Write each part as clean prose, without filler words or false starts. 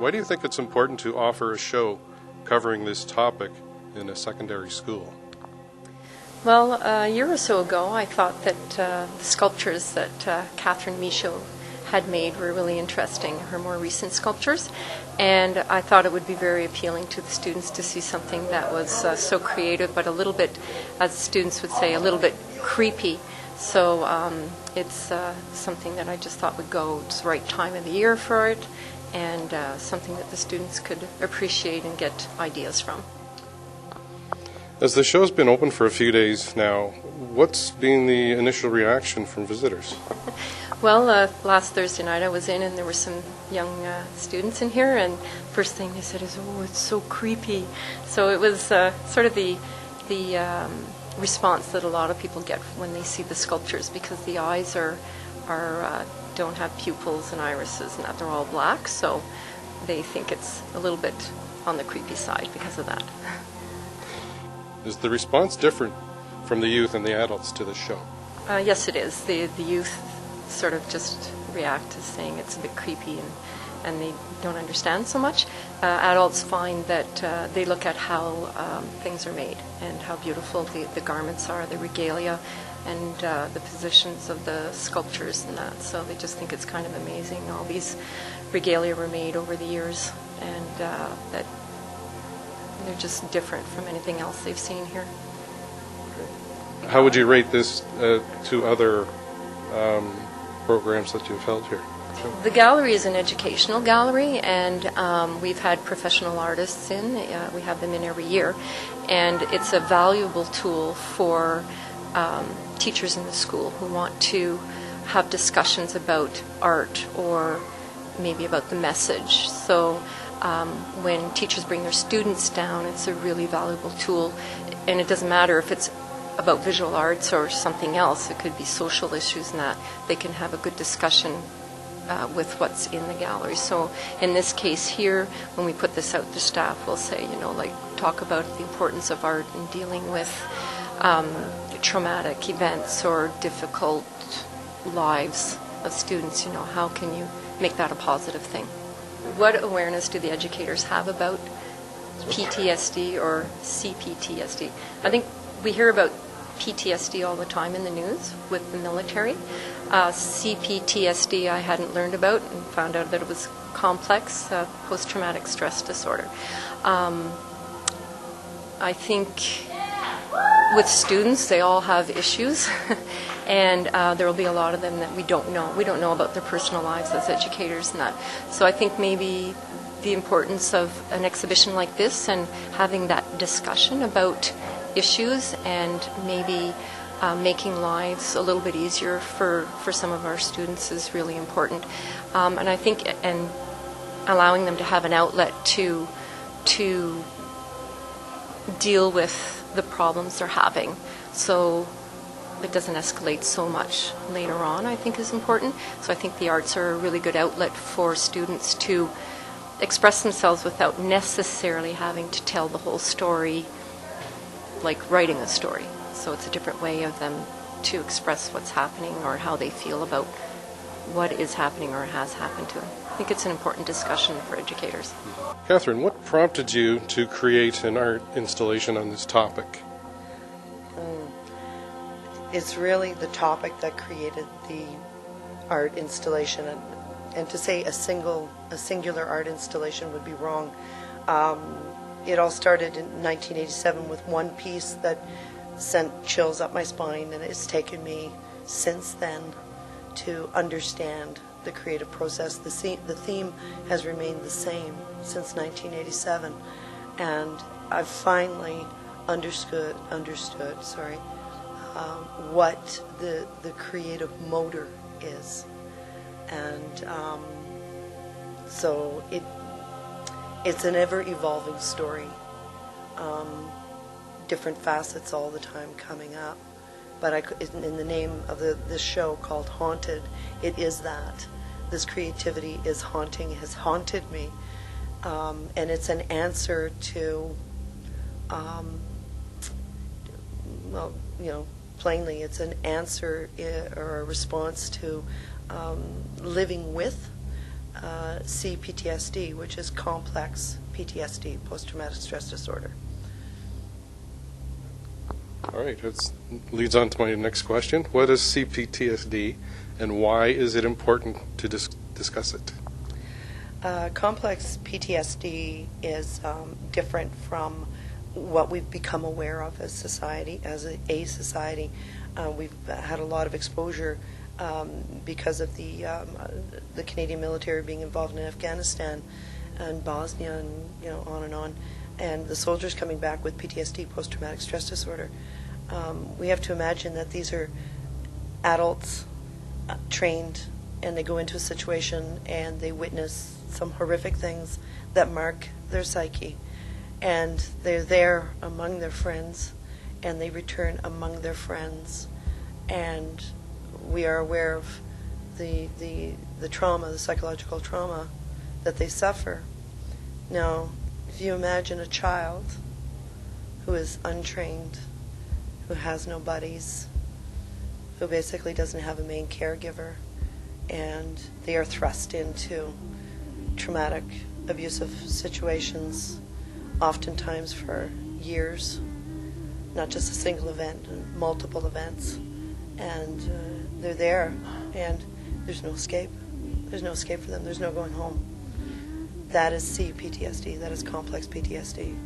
Why do you think it's important to offer a show covering this topic in a secondary school? Well, a year or so ago, I thought that the sculptures that Kathryn Michaud had made were really interesting, her more recent sculptures, and I thought it would be very appealing to the students to see something that was so creative, but a little bit, as students would say, a little bit creepy. So it's something that I just thought would go. It's the right time of the year for it, and something that the students could appreciate and get ideas from. As the show's been open for a few days now, what's been the initial reaction from visitors? Well, last Thursday night I was in, and there were some young students in here, and first thing they said is, "Oh, it's so creepy." So it was sort of the response that a lot of people get when they see the sculptures, because the eyes are don't have pupils and irises, and that they're all black, so they think it's a little bit on the creepy side because of that. Is the response different from the youth and the adults to the show? Yes, it is. The youth sort of just react to saying it's a bit creepy, and they don't understand so much. Adults find that they look at how things are made and how beautiful the garments are, the regalia, and the positions of the sculptures and that. So they just think it's kind of amazing. All these regalia were made over the years, and that they're just different from anything else they've seen here. How would you rate this to other programs that you've held here? The gallery is an educational gallery, and we've had professional artists in. We have them in every year, and it's a valuable tool for teachers in the school who want to have discussions about art or maybe about the message. So when teachers bring their students down, it's a really valuable tool, and it doesn't matter if it's about visual arts or something else. It could be social issues, and that they can have a good discussion with what's in the gallery. So in this case here, when we put this out to staff, we'll say, talk about the importance of art in dealing with traumatic events or difficult lives of students. How can you make that a positive thing? What awareness do the educators have about PTSD or CPTSD? I think we hear about PTSD all the time in the news with the military. CPTSD I hadn't learned about, and found out that it was complex, post-traumatic stress disorder. I think with students, they all have issues, and there will be a lot of them that we don't know. We don't know about their personal lives as educators and that. So I think maybe the importance of an exhibition like this and having that discussion about issues and maybe making lives a little bit easier for some of our students is really important. And I think and allowing them to have an outlet to deal with the problems they're having, so it doesn't escalate so much later on, I think is important. So I think the arts are a really good outlet for students to express themselves without necessarily having to tell the whole story, like writing a story. So it's a different way of them to express what's happening or how they feel about what is happening or has happened to them. I think it's an important discussion for educators. Kathryn, what prompted you to create an art installation on this topic? It's really the topic that created the art installation, and to say a singular art installation would be wrong. It all started in 1987 with one piece that sent chills up my spine, and it's taken me since then to understand the creative process. The theme has remained the same since 1987, and I've finally understood what the creative motor is, and so it's an ever-evolving story. Different facets all the time coming up, but in the name of this show called Haunted, it is that. This creativity is haunting, has haunted me, and it's an answer to, plainly, it's an answer or a response to living with CPTSD, which is complex PTSD, post-traumatic stress disorder. All right, that leads on to my next question. What is CPTSD, and why is it important to discuss it? Complex PTSD is different from what we've become aware of as society, as a society. We've had a lot of exposure because of the Canadian military being involved in Afghanistan and Bosnia, and on and on, and the soldiers coming back with PTSD, post-traumatic stress disorder. We have to imagine that these are adults trained, and they go into a situation and they witness some horrific things that mark their psyche, and they're there among their friends, and they return among their friends, and we are aware of the trauma, the psychological trauma that they suffer. Now, if you imagine a child who is untrained, who has no buddies, who basically doesn't have a main caregiver, and they are thrust into traumatic, abusive situations, oftentimes for years, not just a single event, multiple events, and they're there, and there's no escape. There's no escape for them. There's no going home. That is CPTSD. That is complex PTSD.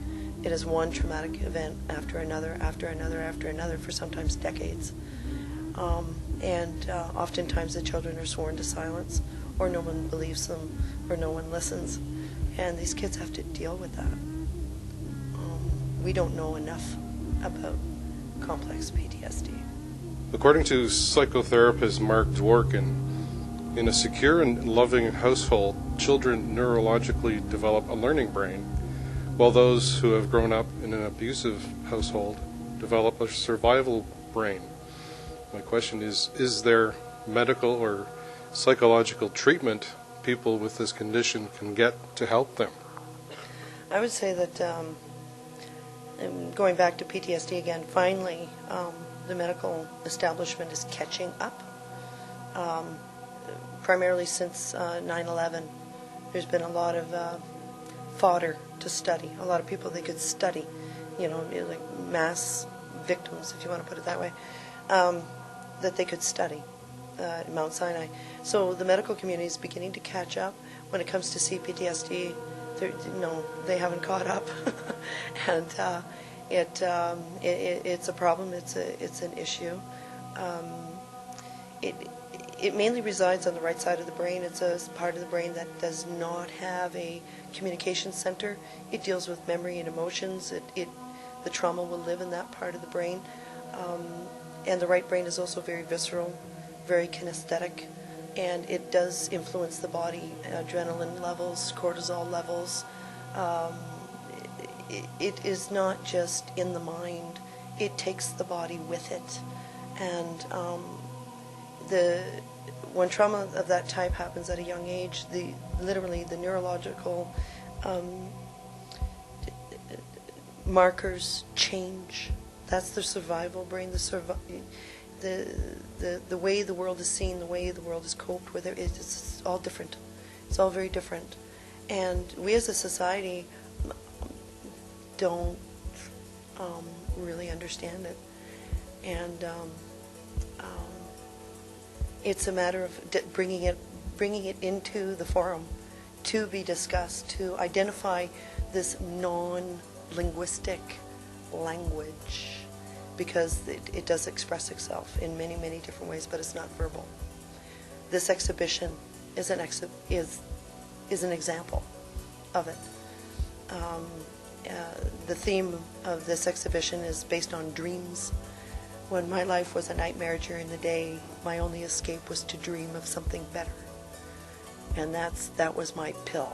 It is one traumatic event after another, after another, after another, for sometimes decades. Oftentimes the children are sworn to silence, or no one believes them, or no one listens. And these kids have to deal with that. We don't know enough about complex PTSD. According to psychotherapist Mark Dworkin, in a secure and loving household, children neurologically develop a learning brain, while those who have grown up in an abusive household develop a survival brain. My question is there medical or psychological treatment people with this condition can get to help them? I would say that, going back to PTSD again, finally, the medical establishment is catching up. Primarily since 9/11, there's been a lot of fodder to study, a lot of people they could study, like mass victims, if you want to put it that way, that they could study at Mount Sinai. So the medical community is beginning to catch up when it comes to CPTSD. They haven't caught up, and it's a problem. It's an issue. It mainly resides on the right side of the brain. It's a part of the brain that does not have a communication center. It deals with memory and emotions. The trauma will live in that part of the brain. And the right brain is also very visceral, very kinesthetic, and it does influence the body, adrenaline levels, cortisol levels. It is not just in the mind. It takes the body with it. And when trauma of that type happens at a young age, literally the neurological markers change. That's the survival brain. The way the world is seen, the way the world is coped with, it's all different. It's all very different. And we as a society don't really understand it. And it's a matter of bringing it into the forum to be discussed, to identify this non-linguistic language, because it does express itself in many, many different ways, but it's not verbal. This exhibition is an example of it. The theme of this exhibition is based on dreams. When my life was a nightmare during the day, my only escape was to dream of something better. And that was my pill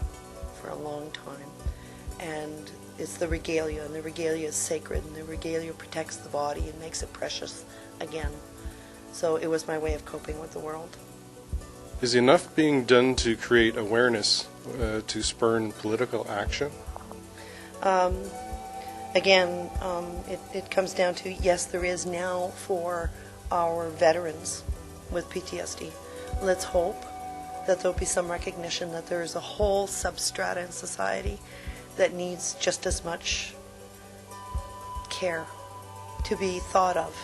for a long time. And it's the regalia, and the regalia is sacred, and the regalia protects the body and makes it precious again. So it was my way of coping with the world. Is enough being done to create awareness to spur political action? Again, it comes down to, yes, there is now for our veterans with PTSD. Let's hope that there'll be some recognition that there is a whole substrata in society that needs just as much care to be thought of.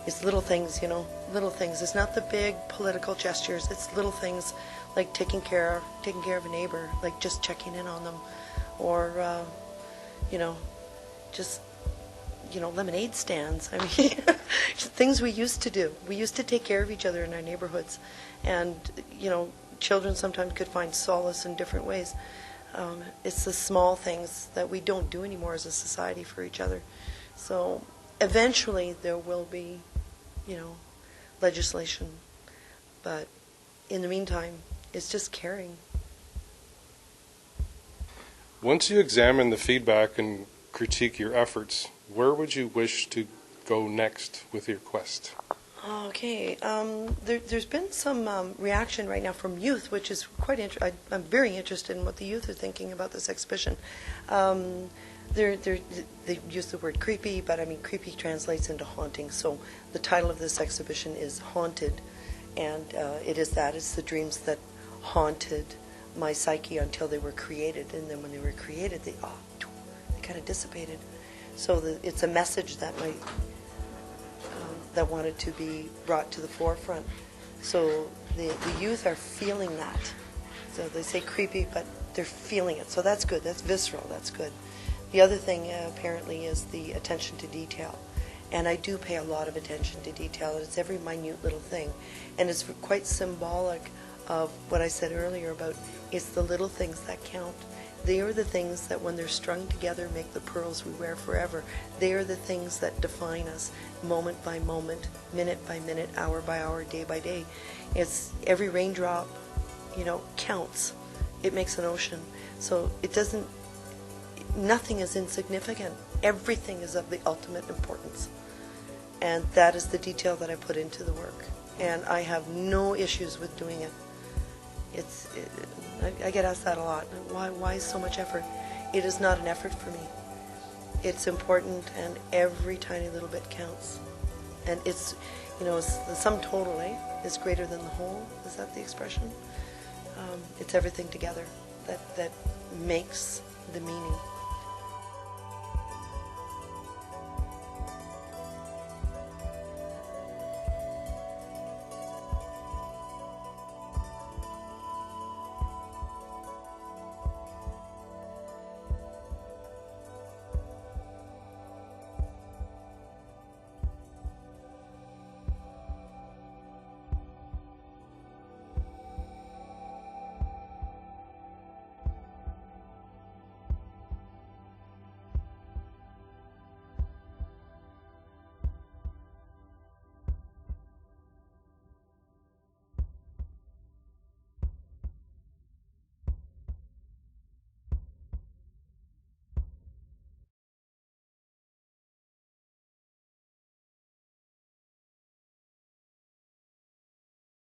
It's little things, little things. It's not the big political gestures. It's little things like taking care of a neighbor, like just checking in on them, or just lemonade stands. I mean, things we used to do. We used to take care of each other in our neighborhoods, and children sometimes could find solace in different ways. It's the small things that we don't do anymore as a society for each other. So eventually there will be, legislation, but in the meantime, it's just caring. Once you examine the feedback and critique your efforts, where would you wish to go next with your quest? Okay. There's been some reaction right now from youth, which is quite interesting. I'm very interested in what the youth are thinking about this exhibition. They use the word creepy, but I mean creepy translates into haunting. So the title of this exhibition is Haunted, and it's the dreams that haunted my psyche until they were created, and then when they were created, they kind of dissipated. So it's a message that that wanted to be brought to the forefront. So the youth are feeling that. So they say creepy, but they're feeling it. So that's good. That's visceral. That's good. The other thing apparently is the attention to detail. And I do pay a lot of attention to detail. It's every minute little thing. And it's quite symbolic of what I said earlier about it's the little things that count. They are the things that when they're strung together make the pearls we wear forever. They are the things that define us moment by moment, minute by minute, hour by hour, day by day. It's every raindrop, counts. It makes an ocean. So nothing is insignificant. Everything is of the ultimate importance. And that is the detail that I put into the work. And I have no issues with doing it. I get asked that a lot. Why so much effort? It is not an effort for me. It's important, and every tiny little bit counts. And it's the sum total, is greater than the whole. Is that the expression? It's everything together that makes the meaning.